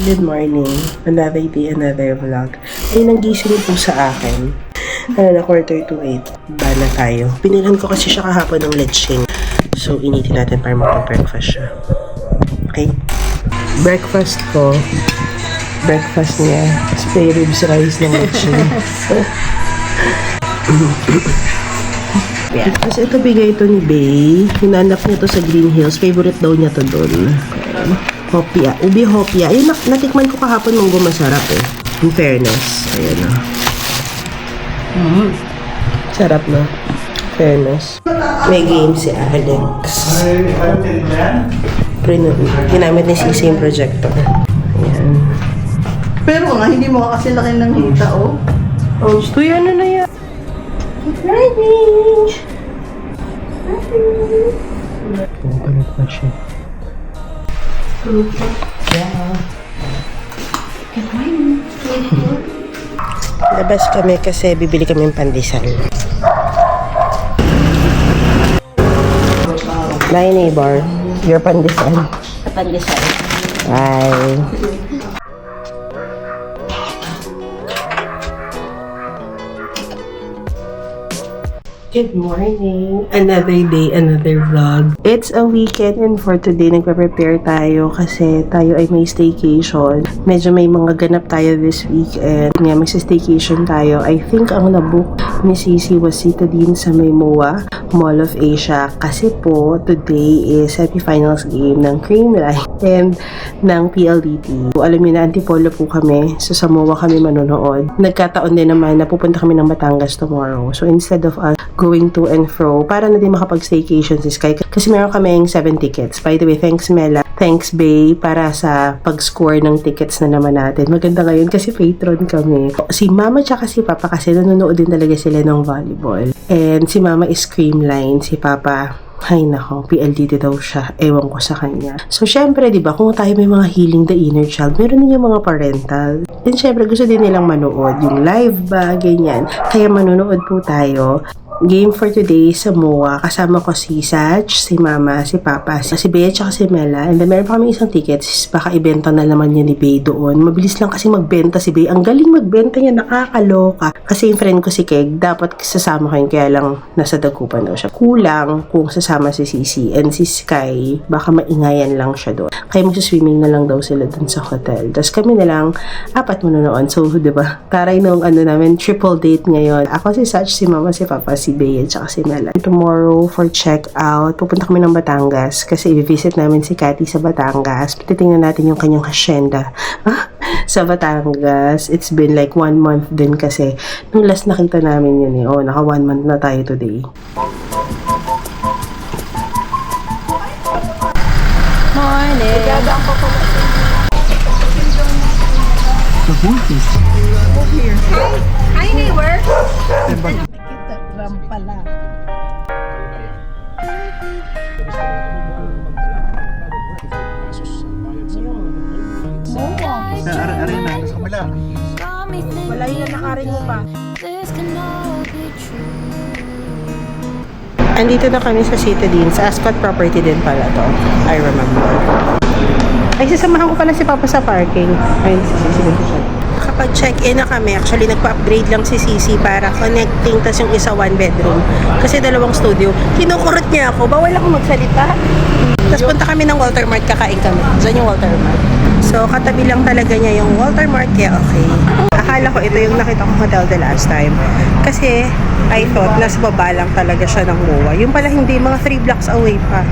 Good morning. Another day, another vlog. Ay, nanggising po sa akin. Na 7:45. Bala tayo. Pinilhan ko kasi siya kahapon ng lecheng. So, initin natin para mag-breakfast siya. Okay? Breakfast ko. Breakfast niya. Spare ribs rice ng lecheng. Yeah. Tapos ito bigay ito ni Bay. Hinanap niya to sa Green Hills. Favorite daw niya to doon. Hopia. Ubi hopia. Ayun, natikman ko kahapon munggo masarap eh. In fairness. Ayan na. Sarap na. Fairness. May game si Alex. Ginamit ni Sisi yung projector. Ayan. Pero nga, hindi mo kasi laki ng hita, oh. Oh, Uy, ano na yan? Good morning! Balik pa siya. Labas kami kasi bibili kami ng pandesal. Bye, neighbor. Your pandesal. Pandesal. Bye. Good morning! Another day, another vlog. It's a weekend and for today, nagpe-prepare tayo kasi tayo ay may staycation. Medyo may mga ganap tayo this weekend. Nga, magsa-staycation tayo. I think ang nabook ni Sisi was Citadine sa may MOA, Mall of Asia. Kasi po, today is semi-finals game ng Creamline and ng PLDT. Alam niyo na, Antipolo po kami. So, sa MOA kami manonood. Nagkataon din naman na pupunta kami ng Batangas tomorrow. So, instead of us going to and fro, para na din makapag-staycation si Sky. Kasi meron kaming 7 tickets. By the way, thanks Mela. Thanks Bay para sa pag-score ng tickets na naman natin. Maganda ngayon kasi patron kami. Si Mama tsaka si Papa kasi nanonood din talaga sila ng volleyball. And si Mama is Creamline. Si Papa, ay nako, PLDT daw siya. Ewan ko sa kanya. So, syempre, di ba, kung tayo may mga healing the inner child, meron din yung mga parental. And syempre, gusto din nilang manood. Yung live ba, ganyan. Kaya manonood po tayo. Game for today sa MOA. Kasama ko si Sach, si Mama, si Papa, si Bea, tsaka si Mela. And then meron pa kami isang tickets. Baka ibenta na naman niya ni Bea doon. Mabilis lang kasi magbenta si Bea. Ang galing magbenta niya, nakakaloka. Kasi yung friend ko si Keg, dapat sasama ko yun. Kaya lang nasa Dagupan daw siya. Kulang kung sasama si Sisi and si Sky. Baka maingayan lang siya doon. Kaya magsiswimming na lang daw sila doon sa hotel. Tapos kami na lang, 4 manonood. So, diba? Taray nung namin, triple date ngayon. Ako si Sach, si Mama, si Papa, si Bea, tsaka si Mela. Tomorrow for check-out, pupunta kami ng Batangas kasi i-visit namin si Cathy sa Batangas. Titingnan natin yung kanyang hacienda sa Batangas. It's been like 1 month din kasi nung last nakita namin yun eh. Oh, naka 1 month na tayo today. Morning! Hi, neighbor! Ram pala. Arena, nasa kabila. Wala yun, nakarin mo pa. Andito na kami sa Citadine. Sa Ascot property din pala to. I remember. Ay, sasamahan ko pala si Papa sa parking. Ayun, si Sisi dito siya. Kapag check-in na kami, actually nagpa-upgrade lang si Sisi para connecting, tas yung isa 1 bedroom. Kasi 2 studio. Kinukurot niya ako. Bawal ako magsalita. Tapos punta kami ng Walter Mart, kakain kami. Diyan yung Walter Mart. So, katabi lang talaga niya yung Walter Mart, kaya okay. Akala ko ito yung nakita kong hotel the last time. Kasi, I thought, nasa baba lang talaga siya ng MOA. Yung pala hindi, mga 3 blocks away pa.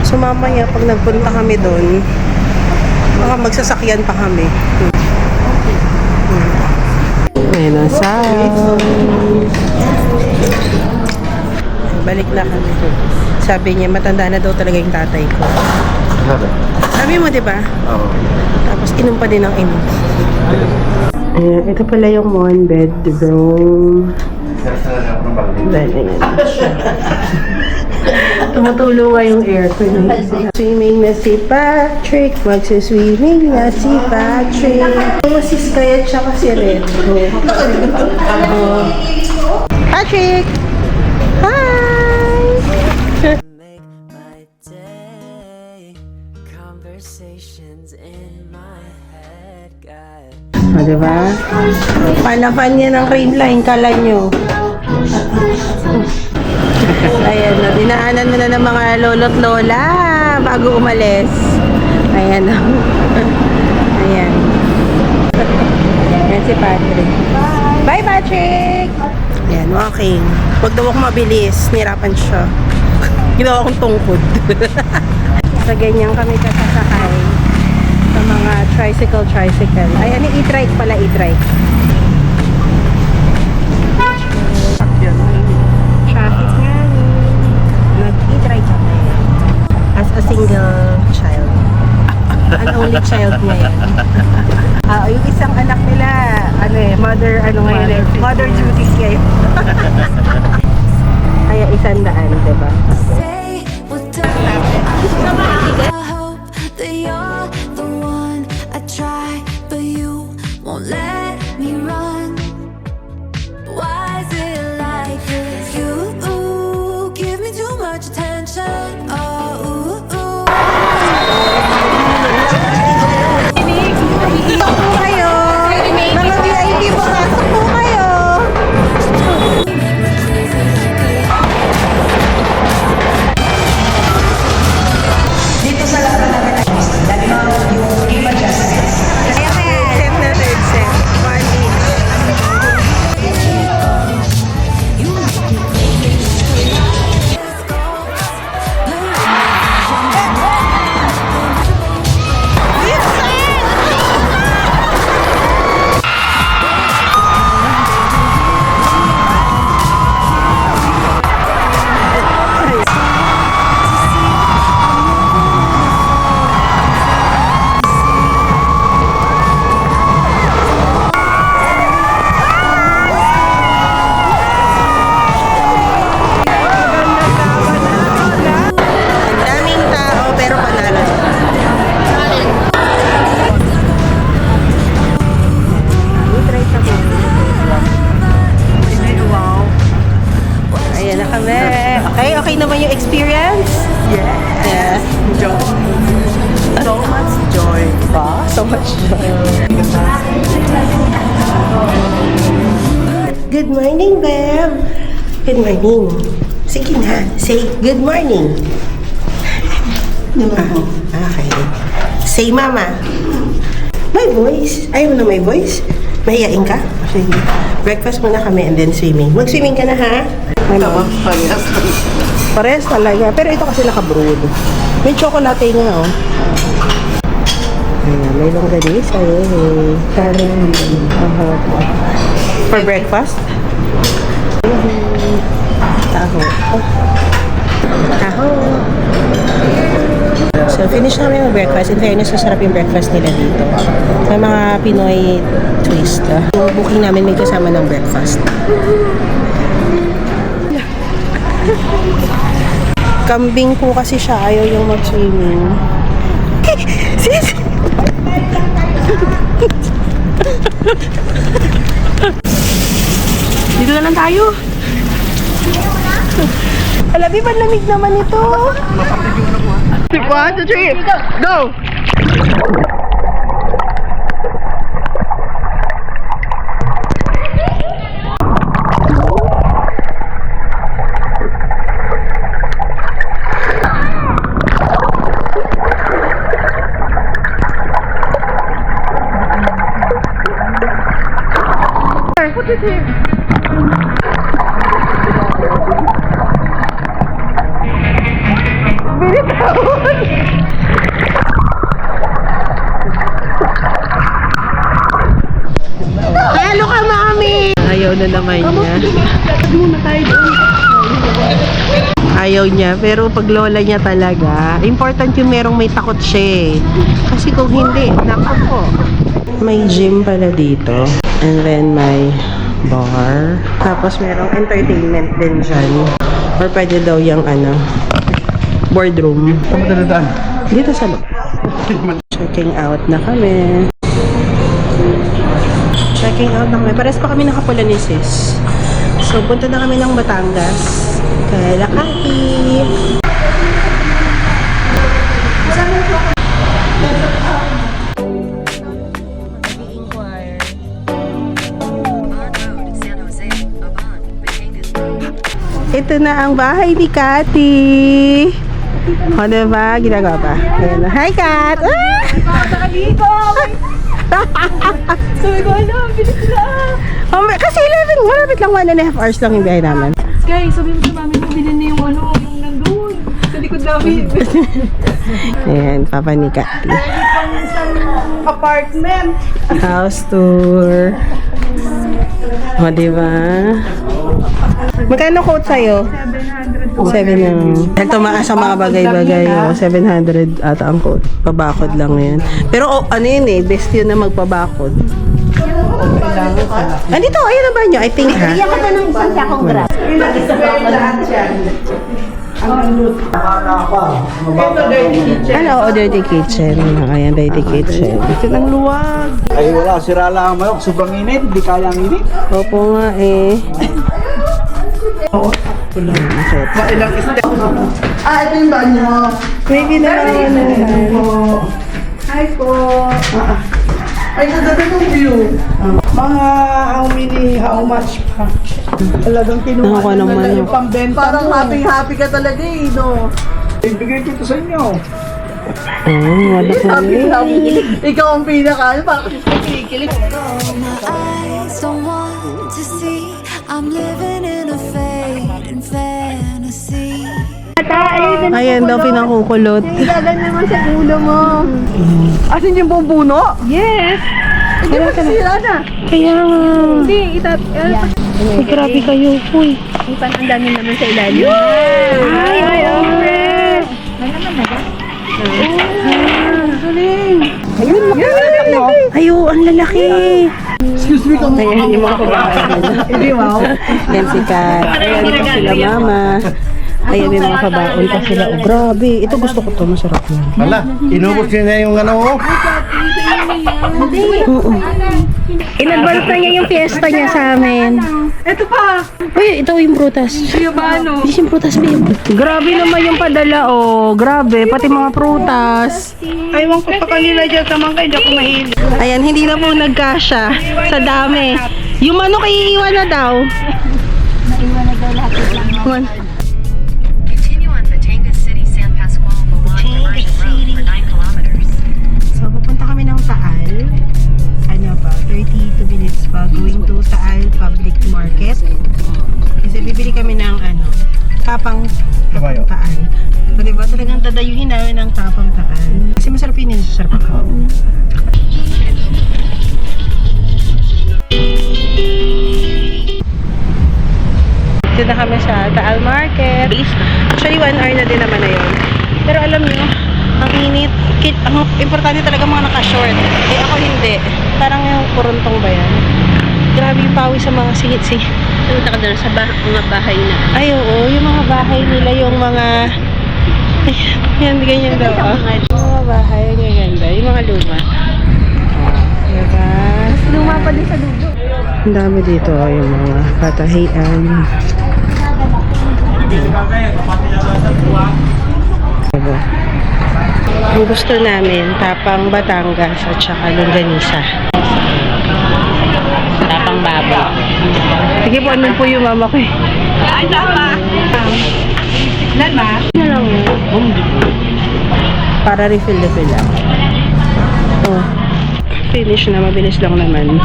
So, mamaya, pag nagpunta kami doon, baka magsasakyan pa kami. Ayan na, balik na kami. Sabi niya, matanda na daw talaga yung tatay ko. Sabi mo, di ba? Oo. Tapos, inom pa din ng inom. Ayan, ito pala yung 1 bedroom. Ayan. Tumutulong nga yung aircon. Swimming na si Patrick. Magsiswimming na si Patrick. Ito si Sky at saka si Red. Patrick! Hi! Make my day. Conversations in my head. O, diba? Panapan niya ng cream line, kala nyo. Ayan na, dinaanan na ng mga lolo't lola bago umalis. Ayan na. Ayan. Ayan si Patrick. Bye, Patrick! Ayan, walking. Huwag daw ako mabilis. Nirapan siya. Ginawa akong tungkod. Sa ganyan kami kasasakay sa mga tricycle. Ay, ano e-trike pala, e-trike. Traffic nga. Nag-e-trike kami. As a single child. An only child ngayon. Yung isang anak nila, mother duties ngayon. Kaya 100, diba? Say what I hope that you're the one. I try, but you won't let me run. Why is it like this? You give me too much attention. Oh, Pasok po kayo! Mga VIP po, pasok po kayo! Set na third set. 1 each. Ang daming tao pero panalo. Wow. Ayan na kami. Okay naman yung experience? Yes. Joy. So much joy. So much joy. Good morning, Bev. Good morning. Sige na. Say good morning. Okay. Say mama. My voice. Ayaw na my voice? Mahiyain ka? Sige. Breakfast muna kami and then swimming. Mag-swimming ka na, ha? Tama, parehas. Parehas talaga. Pero ito kasi naka-brood. May chocolate nga, oh. Ayan, may longganisa, eh. Karin. For breakfast? Taho. Taho. So, finish namin yung breakfast. In fairness, masarap yung breakfast nila dito. May mga Pinoy twist. Yung booking namin may kasama ng breakfast. Kambing po kasi siya. Ayaw yung mag-swimming. Sis! Dito na lang tayo. Alabi, lamig naman ito. 1, 2, 3, go! Halo ka, mami! Ayaw na naman niya. Ayaw niya, pero pag lola niya talaga, important yung merong may takot siya eh. Kasi kung hindi, nako po. May gym pala dito. And then may bar. Tapos merong entertainment din dyan. Or pwede daw yung boardroom. Saan mo daladaan? Dito sa loob. Checking out na kami. Checking out na kami. Pares pa kami nakapula ni sis. So, punta na kami ng Batangas. Kaya Lakati. Mag-i-inquire. Ito na ang bahay ni Kati. O, diba? Ginagawa pa. Ayan na. Hi, Kat! Ah! Sabi ko, alam, bilis lang. Kasi 11, malapit lang 1.5 hours lang yung biyahe namin. Guys, sabi mo sa mami mo, bilhin na yung ano, yung nandun. Sa likod namin. Ayan, papa ni Kati. Apartment. House tour. O, diba? Magkano quote sa'yo? 700. Dahil tumaas ang mga bagay-bagay. 700 ata ang quote. Pabakod lang yan. Pero ano yun eh, best yun na magpabakod. Andito, ayun na ba nyo? I think ha? Iyak ka ng isang sakong grab. Lahat yan. Ito, dirty kitchen. Ano, dirty kitchen. Ayan, dirty kitchen. Ito ng luwag. Ay wala, sira lang ang manok. Sobrang init, hindi kaya ang init. Opo nga eh. Ilang step. Ito yung banyo mo. Maybe naman Hi po. Ay, ganda ng view. How much pa? Talagang kinuha Nakakuha ng nila manok. yung pambenta. Parang happy ka talaga eh, no? Ibigay ko ito sa inyo. wala ka Ikaw ang pinaka. Bakit kikilig? My eyes don't want to see. I'm living in a fading fantasy. Ayan daw, pinakukulot. Gagan naman sa ulo mo. Asin yung bumbuno? Yes. Hindi mo sisira na. Kaya nga. Hindi, Ay, grabe kayo, uy. ipan ang dami naman sa ilalim. Ay, okay. Ayo, ang lalaki. Excuse me, kung Ayan, yung mga kababayan. hindi wow. Yan si Kat. Ayan pa sila mama. Ayan yung mga kabaon pa sila. Oh, grabe. Ito gusto ko to. Masarap yan. Wala, inubos niya na yung ano. Oo. In-advance na niya yung fiesta niya sa amin. Ito pa. Uy, ito yung prutas. Yung ba ano? Hindi yung prutas, babe. Grabe naman yung padala, oh. Grabe, pati mga prutas. Aywan ko pa kanila dyan sa mga hindi ako mahilig. Ayan, hindi na po nagkasya. Sa dami. Yung manok iiwan na daw. Continue on Batangas City, San Pascual, Bawan, Conversion Road for 9 kilometers. So, pupunta kami ng Taal. Ano pa, 32 minutes pa going to Taal Public Market. Kasi bibili kami ng tapang Taal. So, diba talagang dadayuhin namin ng tapang Taal. Kasi masarap yun yun. Sarap ako. Dito na kami sa Taal Market. Actually, 1 hour na din naman na yun. Pero alam nyo, ang init. Ang importante talaga mga naka-short. Eh ako hindi. Parang yung kuruntong ba yan? Grabe yung pawis sa mga singit-singit. Punta ka doon sa mga bahay na. Ay oo, yung mga bahay nila, yung mga... Yan, ganyan daw. Yung mga bahay, yung ganda. Yung mga luma. Diba? Luma pa din sa dulo. Ang dami dito, yung mga patahian. Diba? Ang gusto namin, tapang Batangas at saka longganisa. Tapang babo. Sige po, ano po yung mama ko eh. Ay, tama. Nan ma? Ano lang yun? Para refill lang. Oh. Finish na, mabilis lang naman.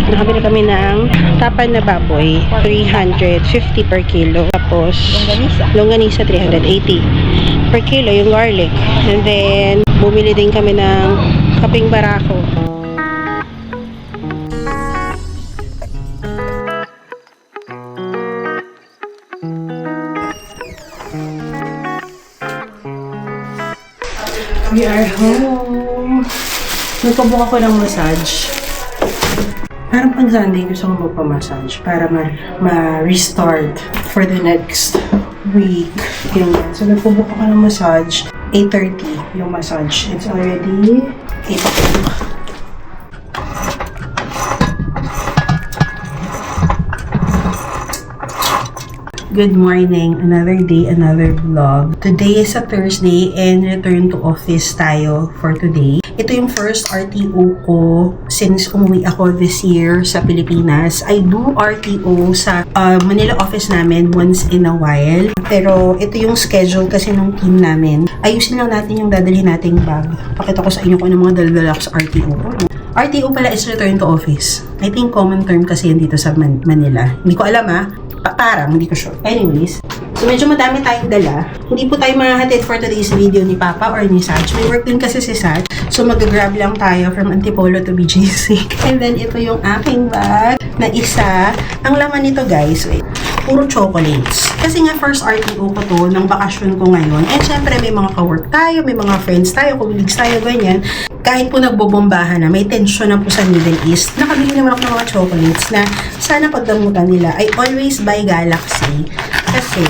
Nakabili kami ng tapan na baboy, 350 per kilo. Tapos, longganisa 380 per kilo, yung garlic. And then, bumili din kami ng kaping barako. We are home. Nagpabook ako ng massage. Parang pag Sunday gusto ko magpa-massage para ma-restart for the next week. Ganyan. So nagpabook ako ng massage. 8:30 yung massage. It's already 8 o'clock. Good morning, another day, another vlog. Today is a Thursday and return to office tayo for today. Ito yung first RTO ko since umuwi ako this year sa Pilipinas. I do RTO sa Manila office namin once in a while. Pero ito yung schedule kasi ng team namin. Ayusin lang natin yung dadalhin nating bag. Pakita ko sa inyo kung ano mga dala-dala ko sa RTO ko. RTO pala is return to office. I think common term kasi yan dito sa Manila. Hindi ko alam parang, hindi ko sure. Anyways, so medyo madami tayong dala. Hindi po tayo mahahatid for today's video ni Papa or ni Saj. May work din kasi si Saj. So mag-grab lang tayo from Antipolo to BGC. And then ito yung aking bag na isa. Ang laman nito guys, wait, puro chocolates. Kasi nga first RTO ko to ng bakasyon ko ngayon. And syempre may mga ka-work tayo, may mga friends tayo, colleagues tayo, ganyan. Kahit po nagbobombahan na, may tension na po sa Middle East, nakabili naman ako ng mga chocolates na sana pagdamutan nila. I always buy Galaxy. Kasi,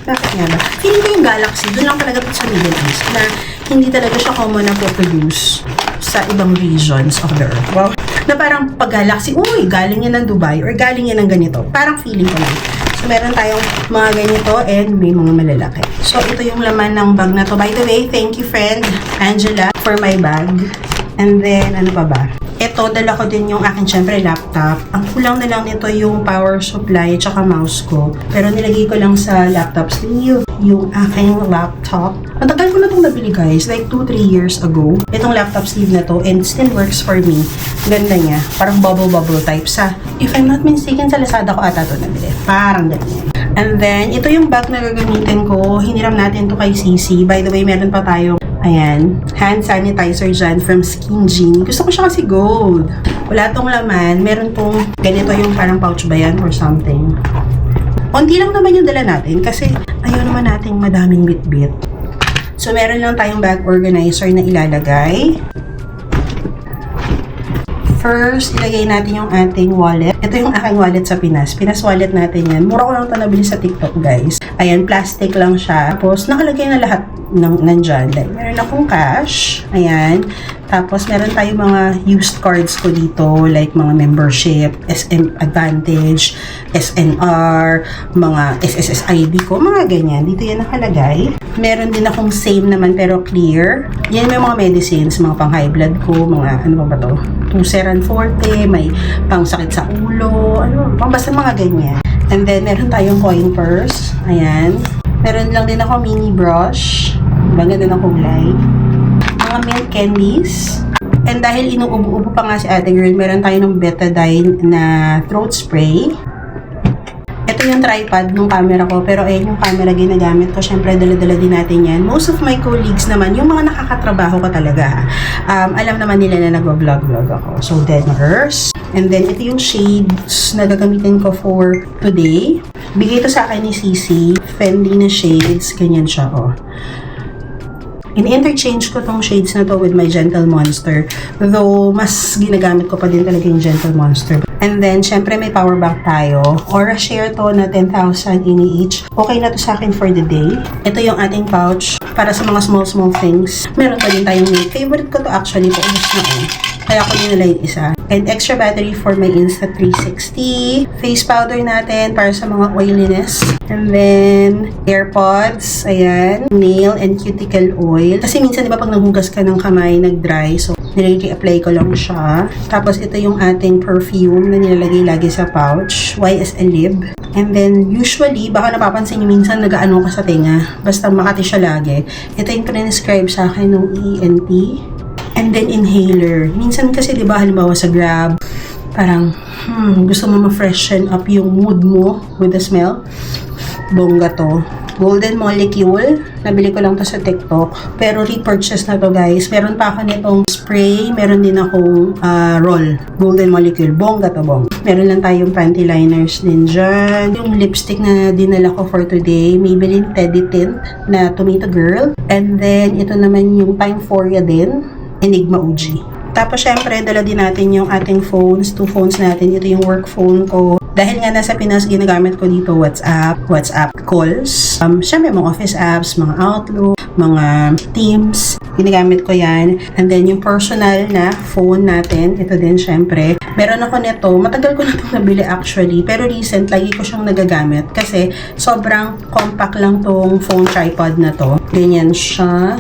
bakit nga ba? Feeling ko yung Galaxy, doon lang talaga po sa Middle East na hindi talaga siya common na po-produce sa ibang regions of the earth. Wow. Na parang pag Galaxy, uy, galing yan ng Dubai or galing yan ng ganito. Parang feeling ko lang. So, meron tayong mga ganito and may mga malalaki. So, ito yung laman ng bag na to. By the way, thank you friend Angela for my bag. And then, ano pa ba? Ito, dala ko din yung akin, syempre, laptop. Ang kulang na lang nito yung power supply at saka mouse ko. Pero nilagay ko lang sa laptop sleeve yung aking laptop. Ang tagal ko na itong nabili guys, like 2-3 years ago. Itong laptop sleeve na to and still works for me. Ganda niya. Parang bubble type sa, if I'm not mistaken, sa Lazada ko ata ito nabili. Parang ganyan. And then, ito yung bag na gagamitin ko. Hiniram natin to kay CC. By the way, meron pa tayong ayan, hand sanitizer dyan from Skin Jean. Gusto ko siya kasi gold. Wala tong laman. Meron tong ganito yung parang pouch ba yan or something. Onti lang naman yung dala natin kasi ayaw naman nating madaming bit-bit. So, meron lang tayong bag organizer na ilalagay. First, ilagay natin yung ating wallet. Ito yung aking wallet sa Pinas. Pinas wallet natin yan. Mura ko lang ito nabili sa TikTok, guys. Ayan, plastic lang siya. Tapos, nakalagay na lahat nandyan. Like, meron akong cash. Ayan. Tapos, meron tayong mga used cards ko dito. Like, mga membership, SM Advantage, SNR, mga SSSID ko. Mga ganyan. Dito yan nakalagay. Meron din akong same naman pero clear. Yan may mga medicines, mga pang high blood ko, mga ano ba to? Tuceran Forte, may pang sakit sa ulo, ano, basta mga ganyan. And then, meron tayong coin purse. Ayan. Meron lang din ako mini brush. Maganda ng kulay. Mga milk candies. And dahil inuubo-ubo pa nga si ate girl, meron tayo ng Betadine na throat spray. Ito yung tripod ng camera ko, pero ayun yung camera ginagamit ko. Syempre, dala-dala din natin yan. Most of my colleagues naman, yung mga nakakatrabaho ko talaga, alam naman nila na nag-vlog ako. So, then, hers. And then, ito yung shades na gagamitin ko for today. Bigay ito sa akin ni Cici. Fendi na shades. Ganyan siya, oh. In-interchange ko tong shades na to with my Gentle Monster. Though, mas ginagamit ko pa din talaga yung Gentle Monster. And then, syempre may power bank tayo. Aura share to na 10,000 in each. Okay na to sa akin for the day. Ito yung ating pouch para sa mga small things. Meron pa din tayong milk. Favorite ko to actually. Paubos na ko. Kaya ko din nila yung isa. And extra battery for my Insta360. Face powder natin para sa mga oiliness. And then, AirPods. Ayan. Nail and cuticle oil. Kasi minsan, di ba, pag naghugas ka ng kamay, nag-dry. So, nilagay-apply ko lang siya. Tapos, ito yung ating perfume na nilalagay lagi sa pouch. YSL Lib. And then, usually, baka napapansin nyo minsan, nag-ano ka sa tinga. Basta makati siya lagi. Ito yung pre-describe sa akin ng ENT. And then, inhaler. Minsan kasi, di ba, halimbawa sa Grab, parang, gusto mo ma-freshen up yung mood mo with the smell. Bongga to. Golden Molecule. Nabili ko lang to sa TikTok. Pero repurchase na to guys. Meron pa ako nitong spray. Meron din akong roll. Golden Molecule. Bongga to bong. Meron lang tayong panty liners din dyan. Yung lipstick na dinala ko for today. Maybelline Teddy Tint na Tomato Girl. And then ito naman yung Time Foria din. Enigma OG. Tapos, syempre, dala din natin yung ating phones. 2 phones natin. Ito yung work phone ko. Dahil nga nasa Pinas, ginagamit ko dito WhatsApp calls. Syempre, mga office apps, mga Outlook, mga Teams. Ginagamit ko yan. And then, yung personal na phone natin. Ito din, syempre. Meron ako nito. Matagal ko na itong nabili actually. Pero recent, lagi ko siyang nagagamit. Kasi, sobrang compact lang tong phone tripod na to. Ganyan siya.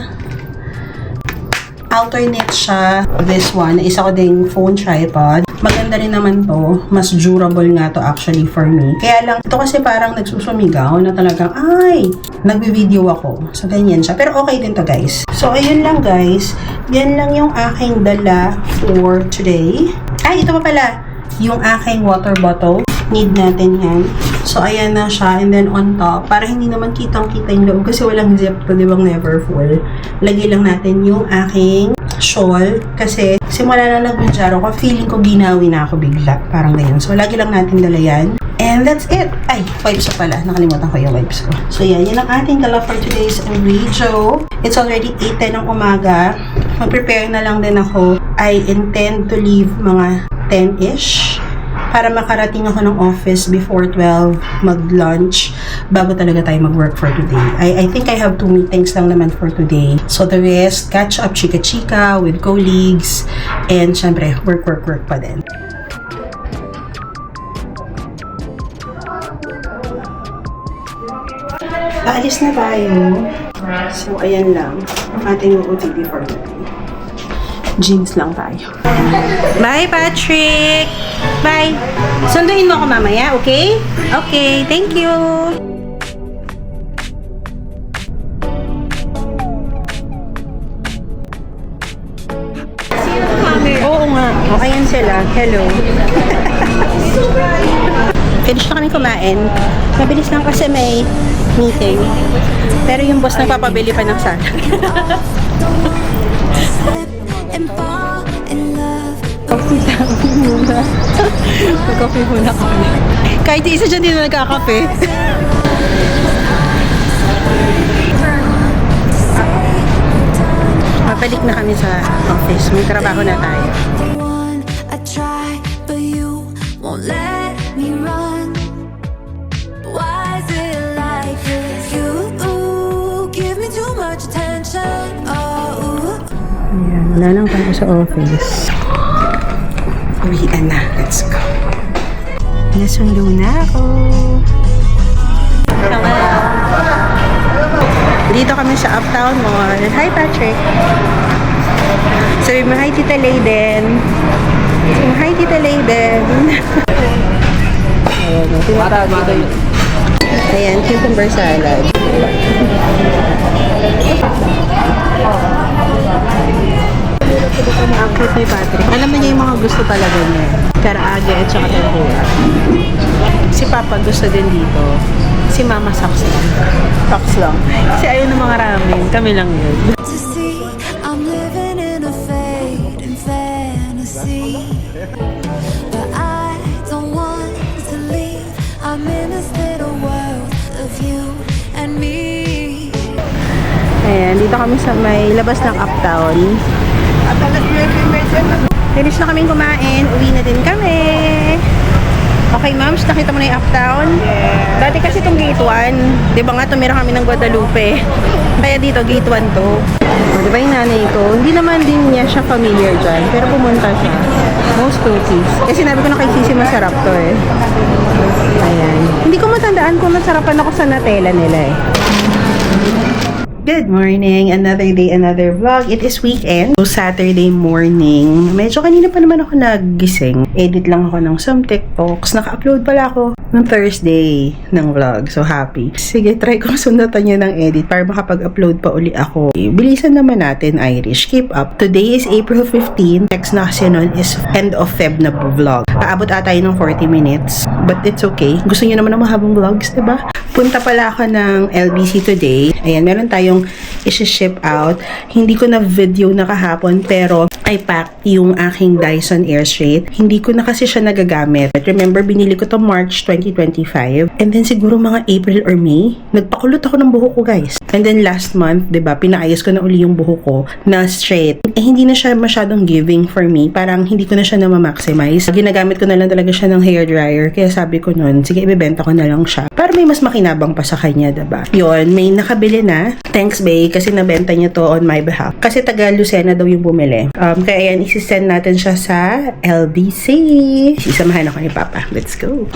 Alternate siya. This one, isa ko ding phone tripod. Maganda rin naman to. Mas durable nga to actually for me. Kaya lang, ito kasi parang nagsusumigaw na talagang, ay, nagbe-video ako. So, ganyan siya. Pero okay din to, guys. So, ayun lang, guys. Yan lang yung aking dala for today. Ay, ito pa pala. Yung aking water bottle. Need natin yan. So, ayan na siya. And then, on top, para hindi naman kitang-kita yung loob kasi walang zip to, di ba, never full. Lagay lang natin yung aking shawl. Kasi, simula na nag-video ko, feeling ko ginawi na ako bigla. Parang ganyan. So, lagi lang natin dala yan. And that's it. Ay, wipes ko pala. Nakalimutan ko yung wipes ko. So, yan. Yan ang ating dala for today's video. It's already 8:10 ng umaga. Mag-prepare na lang din ako. I intend to leave mga 10-ish. Para makarating ako ng office before 12, mag-lunch, bago talaga tayo mag-work for today. I think I have 2 meetings lang naman for today. So the rest, catch up, chika-chika with colleagues, and syempre, work pa din. Paalis na tayo. So, ayan lang. Ang ating OOTD for today. Jeans lang tayo. Bye, Patrick! Bye! Sunduin mo ako mamaya, okay? Okay, thank you! Oo nga. O, ayan sila. Hello. Finish na kami kumain. Mabilis lang kasi may meeting. Pero yung boss nagpapabili pa ng salad. and fall in love. Coffee tayo muna. Mag-coffee muna kami. Kahit isa dyan din na nagkakape. Mabalik na kami sa office. May trabaho na tayo. The one I try, but you won't let me run. Why is it like this? You give me too much attention. Oh. Ayan, wala lang tayo sa office. Uwian na. Let's go. Nasundo na ako. Dito kami sa Uptown Mall. Hi, Patrick. Sabi mo, hi, Tita Layden. Sabi mo, hi, Tita Layden. Ayan, tinatawag dito yun. Ayan, cucumber salad. Ang cute ni Patrick. Alam mo niya yung mga gusto talaga niya. Karaage at saka tempura. Si Papa gusto din dito. Si Mama socks lang. Socks lang. Kasi ayaw ng mga ramen. Kami lang yun. To see, I'm living in a fading fantasy, but I don't want to leave. I'm in this little world of you and me. Ayan, dito kami sa may labas ng Uptown. Finish na kaming kumain. Uwi na din kami. Okay, Mams, nakita mo na yung Uptown? Yeah. Dati kasi itong Gate 1. Di ba nga, tumira kami ng Guadalupe. Kaya dito, Gate 1 to. O, di ba yung nanay ko? Hindi naman din niya siya familiar dyan. Pero pumunta siya. Most cookies. Kasi sinabi ko na kay Sisi masarap to eh. Ayan. Hindi ko matandaan kung nasarapan ako sa Nutella nila eh. Good morning! Another day, another vlog. It is weekend. So, Saturday morning. Medyo kanina pa naman ako nagising. Edit lang ako ng some TikToks. Naka-upload pala ako ng Thursday ng vlog. So, happy. Sige, try kong sundatan niya ng edit para makapag-upload pa uli ako. Bilisan naman natin, Irish. Keep up. Today is April 15. Next na kasi nun is end of Feb na vlog. Aabot ata yun ng 40 minutes. But it's okay. Gusto niyo naman ng mahabang vlogs, diba? Punta pala ako ng LBC today. Ayan, meron tayong kong isi-ship out. Hindi ko na video na kahapon pero I packed yung aking Dyson Airstrait. Hindi ko na kasi siya nagagamit. Remember, binili ko to March 2025. And then siguro mga April or May, nagpakulot ako ng buhok ko, guys. And then last month, 'di ba, pinaayos ko na uli yung buhok ko na straight. Eh, hindi na siya masyadong giving for me. Parang hindi ko na siya na-maximize. Ginagamit ko na lang talaga siya ng hairdryer. Kaya sabi ko nun, sige, ibebenta ko na lang siya. Para may mas makinabang pa sa kanya, 'di ba? Yun, may nakabili na. Thanks, bae, kasi nabenta niya to on my behalf. Kasi taga Lucena daw yung bumili. Kaya yan, isi-send natin siya sa LBC. Isamahan ako ni Papa. Let's go.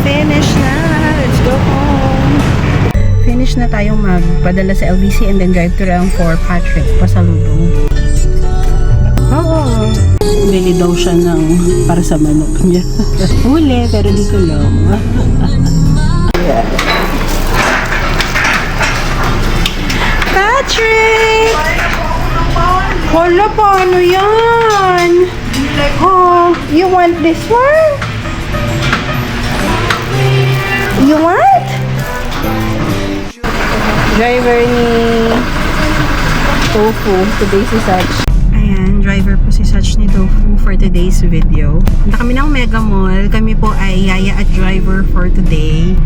Finish na. Let's go home. Finish na tayong magpadala sa LBC and then drive to Round 4 Patrick pasalubong. Oo. Bili daw siya ng para sa manok niya. Huli, pero di ko lang. Yeah. Patrick! Hala, paano yan? Oh, you want this one? You want? Driver ni Tofu. Today si Sach. Ayan, driver po si Sach ni Tofu for today's video. Punta kami ng Mega Mall. Kami po ay yaya at driver for today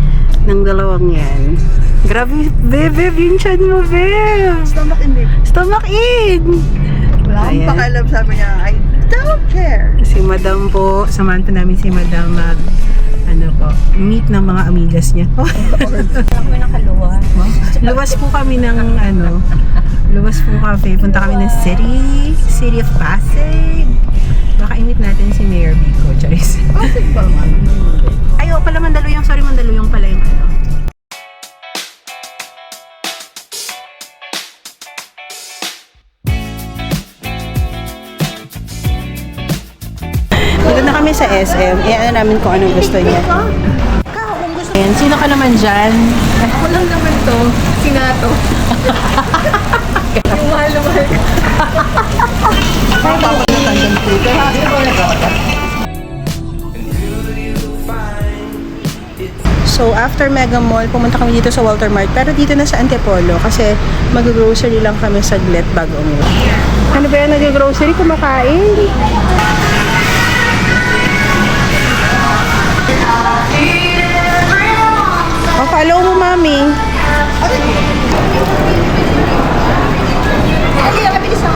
ng dalawang yan. Grabe, Bev, yung chan mo, Bev. Stomach in there. Stomach in. Wala akong Ayan. pakialam, sabi niya, I don't care. Si Madam po, samahan po namin si Madam mag meet ng mga amigas niya. Kami nakaluwa. Luwas po kami ng Luwas po kami. Punta kami ng City of Pasig. Baka i-meet natin si Mayor Vico, Charis. Pasig ba man? Ayaw pala Mandaluyong. Sorry, Mandaluyong pala yung ano. Dito na kami sa SM. Iyan namin kung anong gusto niya. Ayan, sino ka naman dyan? Ako lang naman to. Sinato. Yung mahal-mahal ka. So, after Mega Mall, pumunta kami dito sa Walter Mart. Pero dito na sa Antipolo kasi mag-grocery lang kami saglit bago umuwi. Ano ba yan? Nag-grocery? Kumakain? Oh, follow mo, Mami. Ate, nabili sa